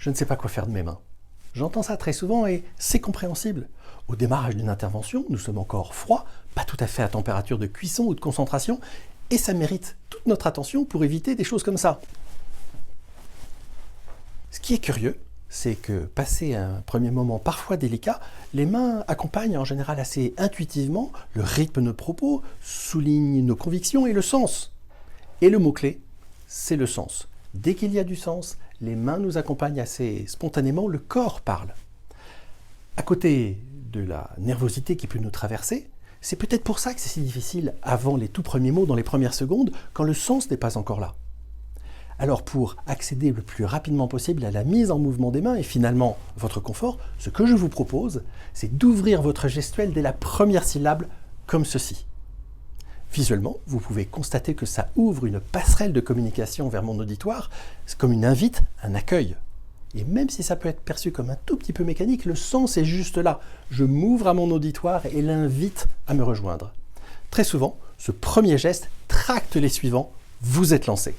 je ne sais pas quoi faire de mes mains. J'entends ça très souvent et c'est compréhensible. Au démarrage d'une intervention, nous sommes encore froids, pas tout à fait à température de cuisson ou de concentration, et ça mérite toute notre attention pour éviter des choses comme ça. Ce qui est curieux, c'est que, passé un premier moment parfois délicat, les mains accompagnent en général assez intuitivement le rythme de nos propos, soulignent nos convictions et le sens. Et le mot-clé, c'est le sens. Dès qu'il y a du sens, les mains nous accompagnent assez spontanément, le corps parle. À côté de la nervosité qui peut nous traverser, c'est peut-être pour ça que c'est si difficile avant les tout premiers mots, dans les premières secondes, quand le sens n'est pas encore là. Alors pour accéder le plus rapidement possible à la mise en mouvement des mains et finalement votre confort, ce que je vous propose, c'est d'ouvrir votre gestuelle dès la première syllabe, comme ceci. Visuellement, vous pouvez constater que ça ouvre une passerelle de communication vers mon auditoire, c'est comme une invite, un accueil. Et même si ça peut être perçu comme un tout petit peu mécanique, le sens est juste là. Je m'ouvre à mon auditoire et l'invite à me rejoindre. Très souvent, ce premier geste tracte les suivants, vous êtes lancé.